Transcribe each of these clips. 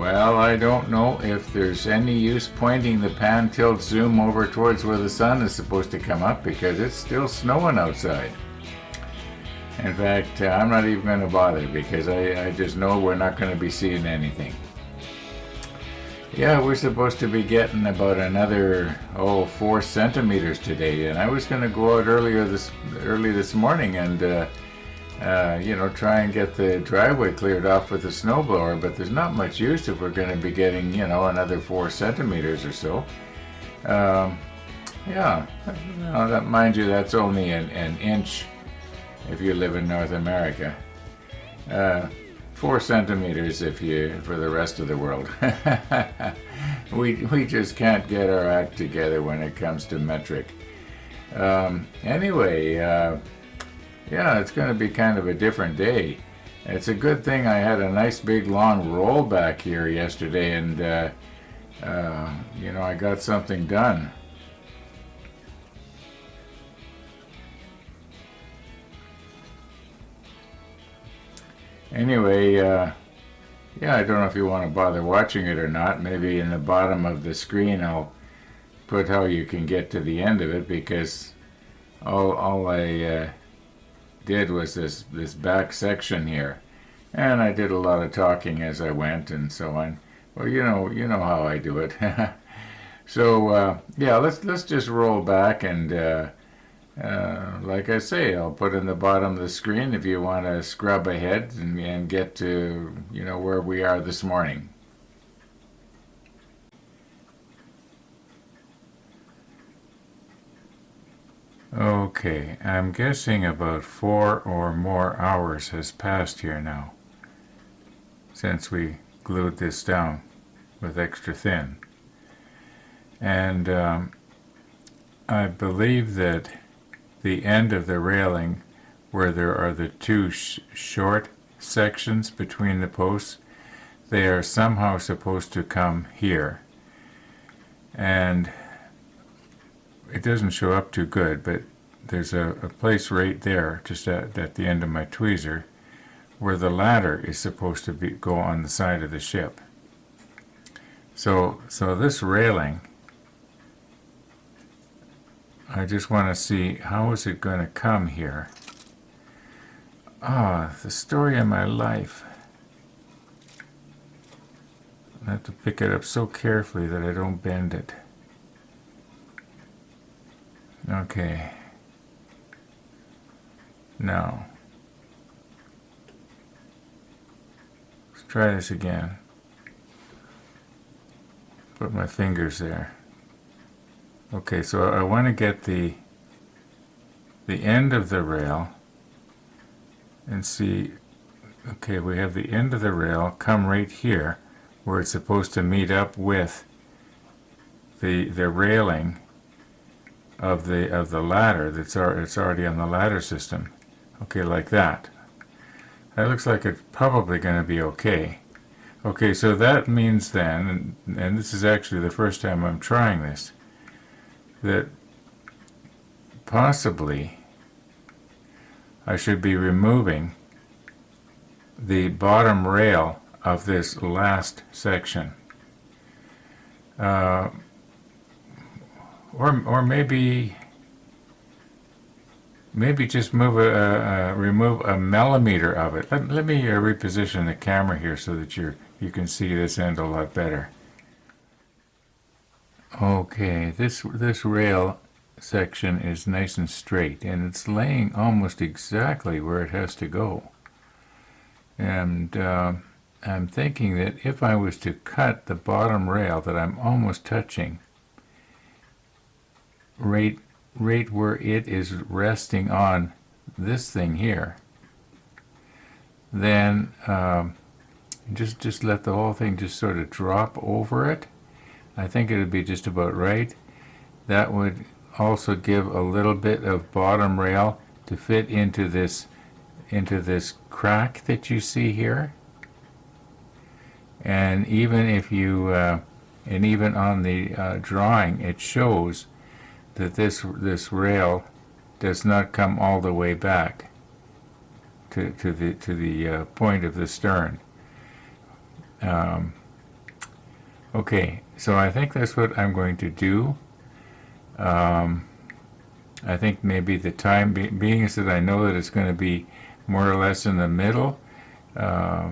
Well, I don't know if there's any use pointing the pan tilt zoom over towards where the sun is supposed to come up because it's still snowing outside. In fact, I'm not even going to bother because I just know we're not going to be seeing anything. Yeah, we're supposed to be getting about another 4 centimeters today, and I was going to go out early this morning and try and get the driveway cleared off with a snowblower, but there's not much use if we're going to be getting another 4 centimeters or so. Mind you, that's only an inch if you live in North America. 4 centimeters for the rest of the world. we just can't get our act together when it comes to metric. It's going to be kind of a different day. It's a good thing I had a nice big long roll back here yesterday, and I got something done. Anyway, I don't know if you want to bother watching it or not. Maybe in the bottom of the screen I'll put how you can get to the end of it, because all I did was this back section here, and I did a lot of talking as I went and so on. Well, you know how I do it. So let's just roll back, and like I say, I'll put in the bottom of the screen if you want to scrub ahead and get to where we are this morning. Okay, I'm guessing about 4 or more hours has passed here now since we glued this down with extra thin. And I believe that the end of the railing, where there are the two short sections between the posts, they are somehow supposed to come here. And it doesn't show up too good, but there's a place right there, just at the end of my tweezer, where the ladder is supposed to go on the side of the ship. So this railing, I just want to see how is it going to come here. The story of my life. I have to pick it up so carefully that I don't bend it. Okay. Now, let's try this again. Put my fingers there. Okay, so I want to get the end of the rail and see, okay, we have the end of the rail come right here where it's supposed to meet up with the railing of the ladder it's already on the ladder system. Okay, like that. That looks like it's probably going to be okay. Okay, so that means then, and this is actually the first time I'm trying this, that possibly I should be removing the bottom rail of this last section. Or maybe just remove a millimeter of it. Let me reposition the camera here so that you can see this end a lot better. Okay, this rail section is nice and straight, and it's laying almost exactly where it has to go. And I'm thinking that if I was to cut the bottom rail that I'm almost touching, right where it is resting on this thing here, then just let the whole thing just sort of drop over it. I think it would be just about right. That would also give a little bit of bottom rail to fit into this crack that you see here. And even if you and even on the drawing, it shows that this rail does not come all the way back to the point of the stern. Okay, so I think that's what I'm going to do. Um, I think maybe the time being is that I know that it's going to be more or less in the middle. Uh,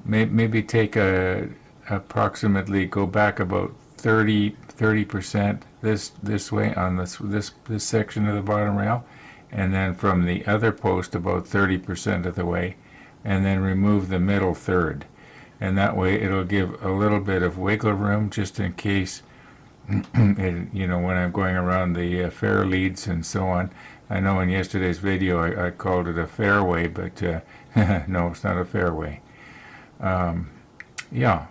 maybe take a approximately go back about 30% this way on this section of the bottom rail, and then from the other post about 30% of the way, and then remove the middle third, and that way it'll give a little bit of wiggle room just in case when I'm going around the fair leads and so on. I know in yesterday's video I called it a fairway, but no, it's not a fairway. Yeah.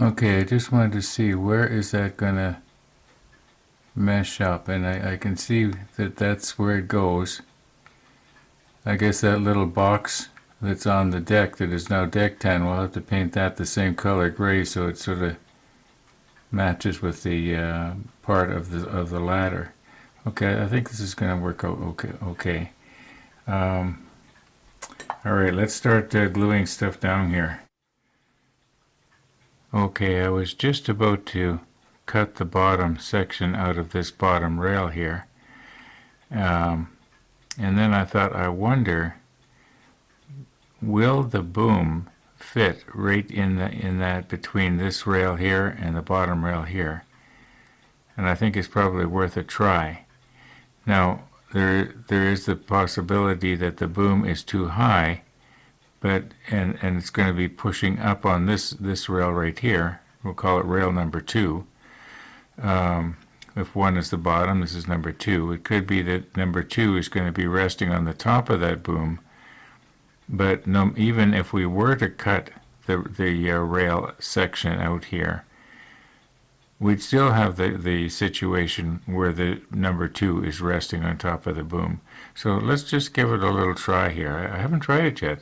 Okay, I just wanted to see where is that gonna mesh up, and I can see that that's where it goes. I guess that little box that's on the deck that is now deck 10, we'll have to paint that the same color gray so it sort of matches with the part of the ladder. Okay, I think this is going to work out okay. All right, let's start gluing stuff down here. Okay, I was just about to cut the bottom section out of this bottom rail here. And then I thought, I wonder, will the boom fit right in that between this rail here and the bottom rail here? And I think it's probably worth a try. Now, there is the possibility that the boom is too high, but and it's going to be pushing up on this rail right here. We'll call it rail number 2. If 1 is the bottom, this is number 2. It could be that number 2 is going to be resting on the top of that boom, but no, even if we were to cut the rail section out here, we'd still have the situation where the number 2 is resting on top of the boom. So let's just give it a little try here. I haven't tried it yet.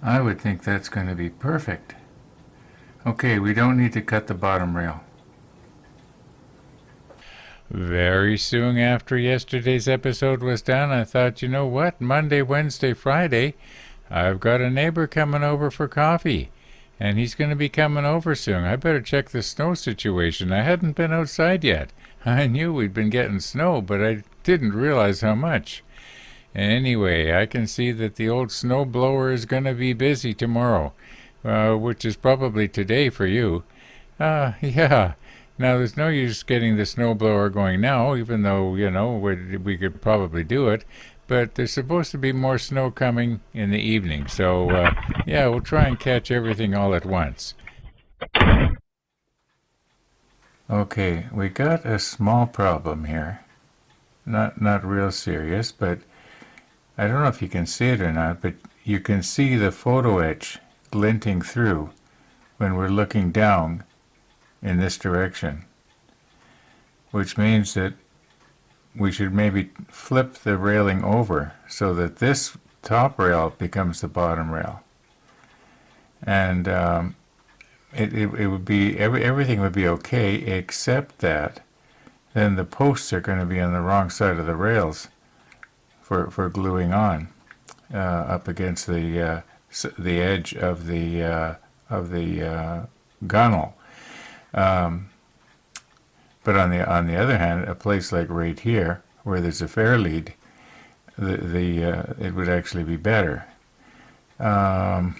I would think that's going to be perfect. Okay, we don't need to cut the bottom rail. Very soon after yesterday's episode was done, I thought, you know what? Monday, Wednesday, Friday, I've got a neighbor coming over for coffee. And he's going to be coming over soon. I better check the snow situation. I hadn't been outside yet. I knew we'd been getting snow, but I didn't realize how much. Anyway, I can see that the old snow blower is going to be busy tomorrow, which is probably today for you. Yeah. Now, there's no use getting the snow blower going now, even though, we could probably do it. But there's supposed to be more snow coming in the evening. So, yeah, we'll try and catch everything all at once. Okay, we got a small problem here. Not real serious, but I don't know if you can see it or not, but you can see the photo etch glinting through when we're looking down in this direction, which means that we should maybe flip the railing over so that this top rail becomes the bottom rail. And it would be, everything would be okay, except that then the posts are going to be on the wrong side of the rails for gluing on up against the edge of the gunnel. But on the other hand, a place like right here, where there's a fair lead, it would actually be better. No,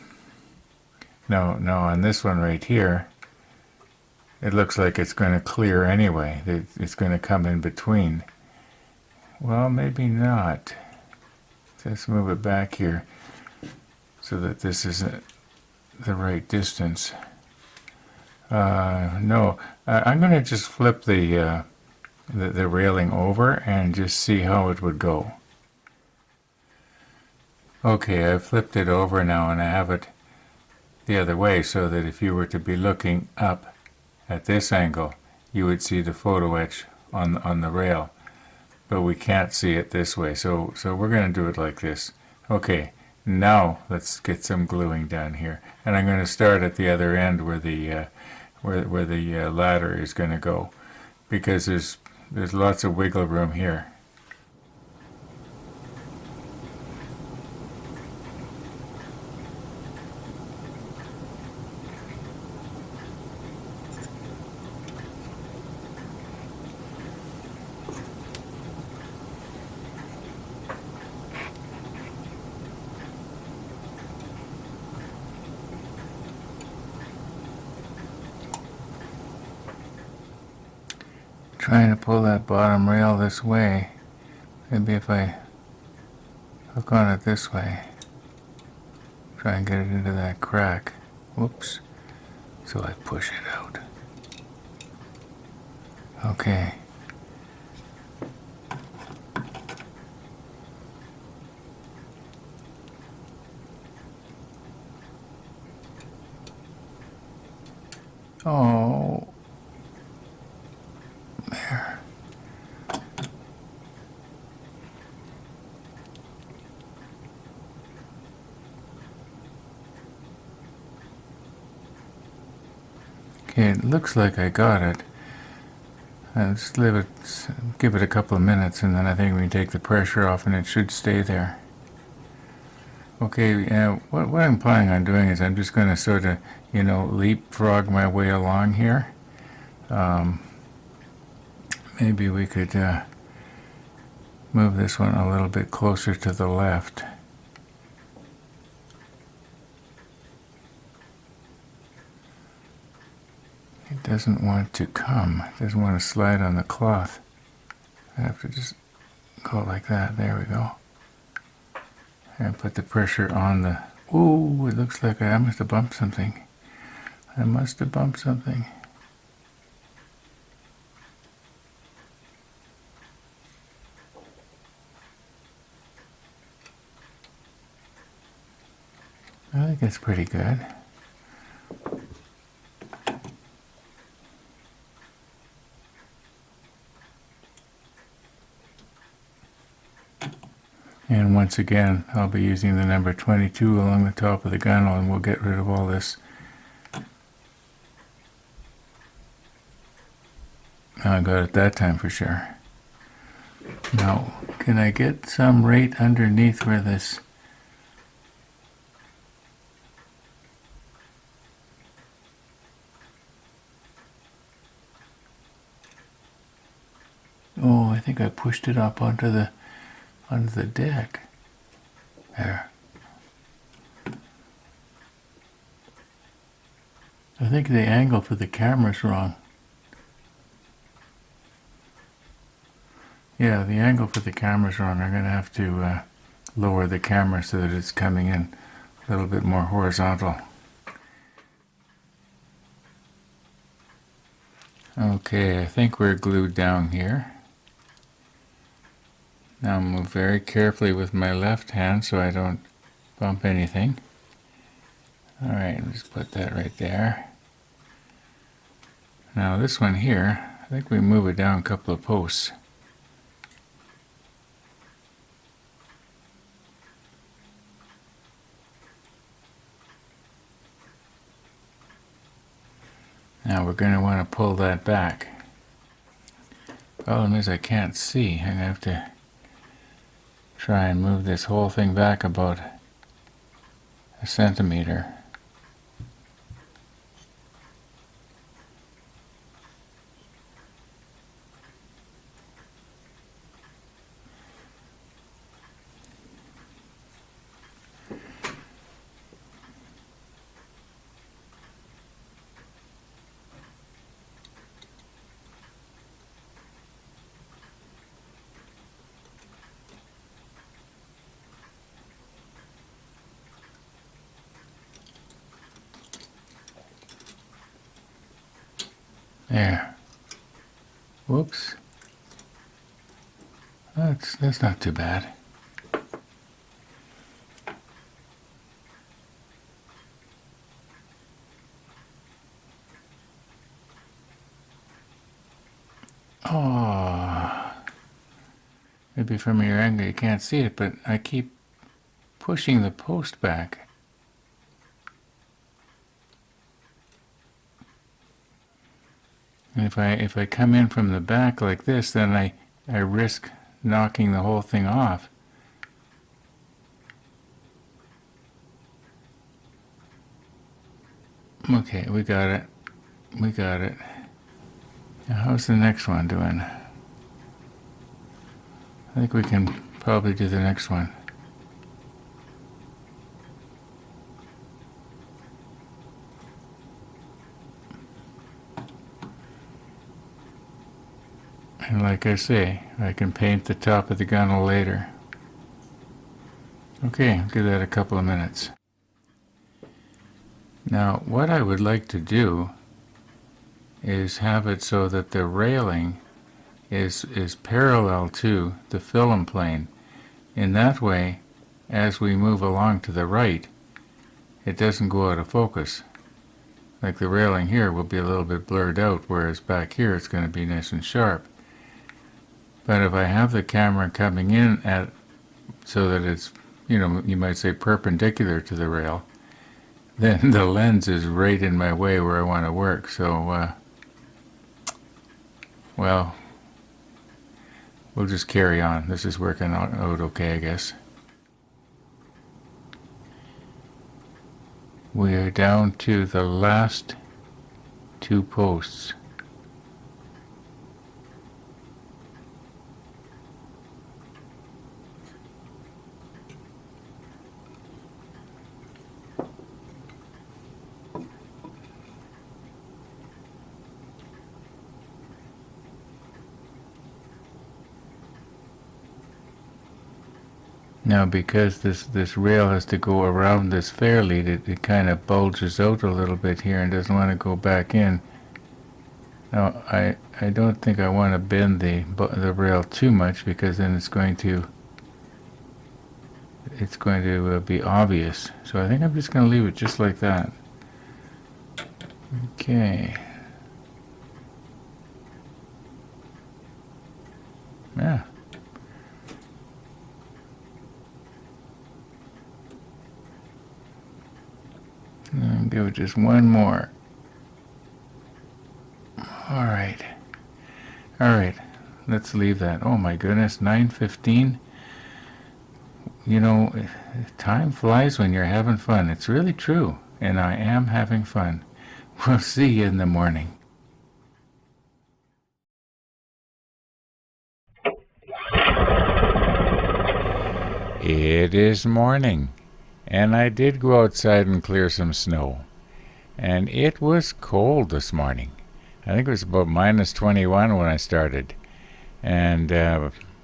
on this one right here, it looks like it's going to clear anyway. It's going to come in between. Well, maybe not. Let's move it back here so that this isn't the right distance. No, I'm going to just flip the railing over and just see how it would go. Okay, I've flipped it over now and I have it the other way so that if you were to be looking up at this angle, you would see the photo etch on the rail. But we can't see it this way, so we're going to do it like this. Okay, now let's get some gluing done here. And I'm going to start at the other end where the ladder is going to go, because there's lots of wiggle room here. Trying to pull that bottom rail this way. Maybe if I hook on it this way, try and get it into that crack. Whoops. So I push it out. Okay. Oh. There. Okay, it looks like I got it. Let's give it a couple of minutes, and then I think we can take the pressure off and it should stay there. Okay, what I'm planning on doing is I'm just going to sort of, leapfrog my way along here. Maybe we could move this one a little bit closer to the left. It doesn't want to come. It doesn't want to slide on the cloth. I have to just go like that. There we go. And put the pressure on the... Ooh, it looks like I must have bumped something. I must have bumped something. I think it's pretty good. And once again, I'll be using the number 22 along the top of the gunnel, and we'll get rid of all this. I got it that time for sure. Now, can I get some right underneath where this... Oh, I think I pushed it up onto the deck. There. I think the angle for the camera's wrong. Yeah, the angle for the camera's wrong. I'm going to have to lower the camera so that it's coming in a little bit more horizontal. Okay, I think we're glued down here. Now I'll move very carefully with my left hand so I don't bump anything. Alright, just put that right there. Now this one here, I think we move it down a couple of posts. Now we're going to want to pull that back. Problem is I can't see. I'm going to have to try and move this whole thing back about a centimeter. There. Whoops. That's not too bad. Oh. Maybe from your angle you can't see it, but I keep pushing the post back. And if I come in from the back like this, then I risk knocking the whole thing off. Okay, we got it. We got it. Now how's the next one doing? I think we can probably do the next one. And like I say, I can paint the top of the gunnel later. Okay, give that a couple of minutes. Now, what I would like to do is have it so that the railing is parallel to the film plane. In that way, as we move along to the right, it doesn't go out of focus. Like the railing here will be a little bit blurred out, whereas back here it's going to be nice and sharp. But if I have the camera coming in at so that it's, you might say perpendicular to the rail, then the lens is right in my way where I want to work. So, well, we'll just carry on. This is working out okay, I guess. We are down to the last two posts. Now, because this rail has to go around this fair lead, it kind of bulges out a little bit here and doesn't want to go back in. Now, I don't think I want to bend the rail too much, because then it's going to be obvious. So I think I'm just going to leave it just like that. Okay. Yeah. And give it just one more. All right. Let's leave that. Oh my goodness, 9:15. Time flies when you're having fun. It's really true, and I am having fun. We'll see you in the morning. It is morning, and I did go outside and clear some snow. And it was cold this morning. I think it was about minus 21 when I started. And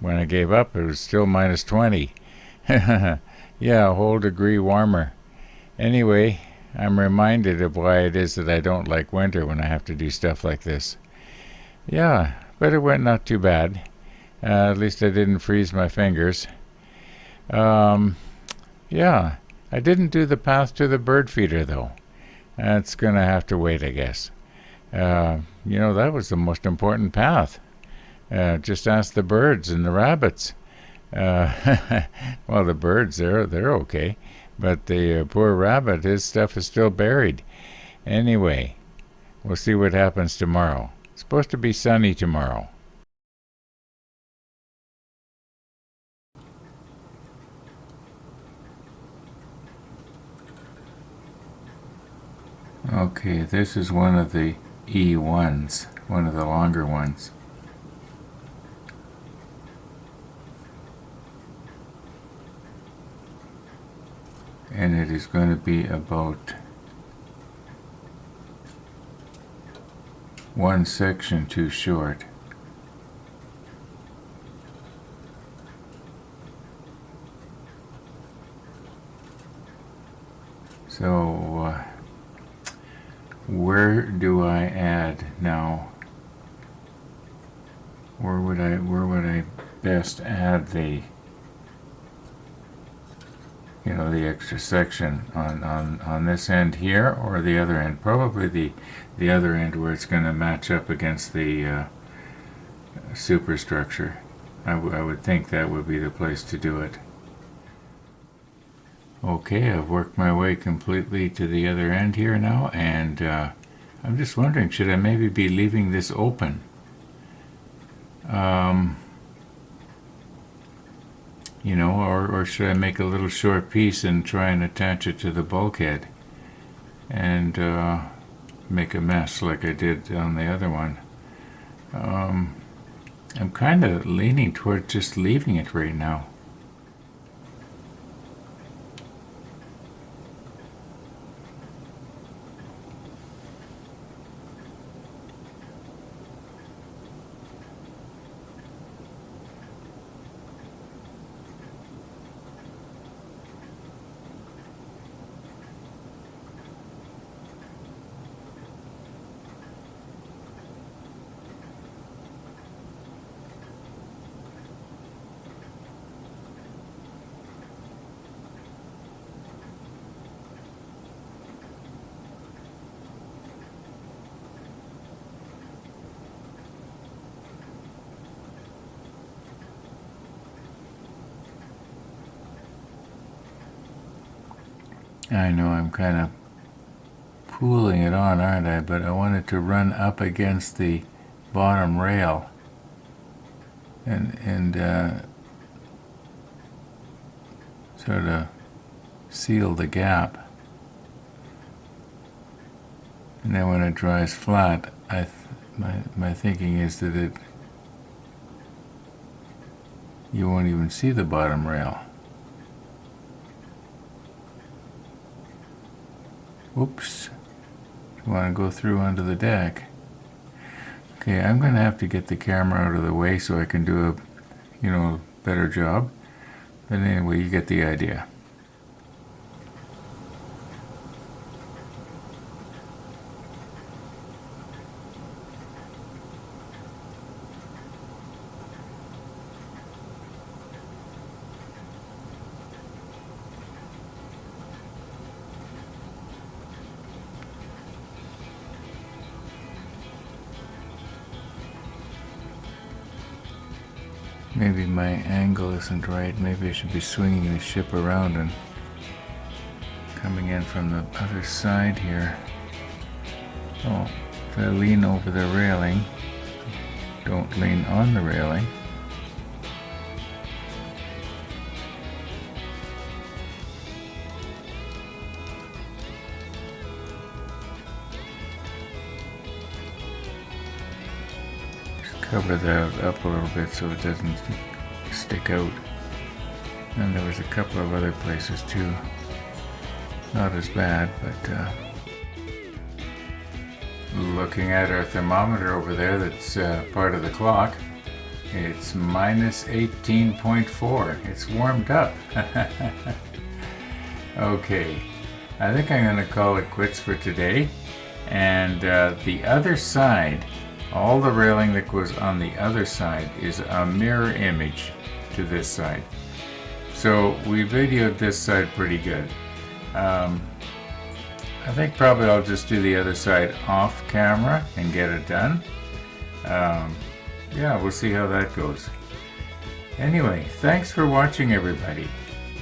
when I gave up, it was still minus 20. Yeah, a whole degree warmer. Anyway, I'm reminded of why it is that I don't like winter when I have to do stuff like this. Yeah, but it went not too bad. At least I didn't freeze my fingers. Yeah, I didn't do the path to the bird feeder, though. That's going to have to wait, I guess. That was the most important path. Just ask the birds and the rabbits. Well, the birds, they're okay. But the poor rabbit, his stuff is still buried. Anyway, We'll see what happens tomorrow. It's supposed to be sunny tomorrow. Okay, this is one of the E1s, one of the longer ones. And it is going to be about one section too short. So where do I add now? Where would I best add the the extra section on this end here or the other end? Probably the other end where it's going to match up against the superstructure. I would think that would be the place to do it. Okay, I've worked my way completely to the other end here now, and I'm just wondering, should I maybe be leaving this open? Or should I make a little short piece and try and attach it to the bulkhead and make a mess like I did on the other one? I'm kind of leaning toward just leaving it right now. I know I'm kind of pulling it on, aren't I? But I want it to run up against the bottom rail and sort of seal the gap. And then when it dries flat, my thinking is that you won't even see the bottom rail. Oops. You want to go through onto the deck. Okay, I'm going to have to get the camera out of the way so I can do a better job. But anyway, you get the idea. Maybe my angle isn't right. Maybe I should be swinging the ship around and coming in from the other side here. Oh, if I lean over the railing, don't lean on the railing. Cover that up a little bit so it doesn't stick out. And there was a couple of other places too. Not as bad, but looking at our thermometer over there that's part of the clock, it's minus 18.4. It's warmed up. Okay, I think I'm going to call it quits for today. And the other side, all the railing that goes on the other side is a mirror image to this side. So we videoed this side pretty good. I think probably I'll just do the other side off camera and get it done. Yeah, we'll see how that goes. Anyway, thanks for watching everybody.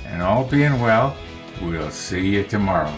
And all being well, we'll see you tomorrow.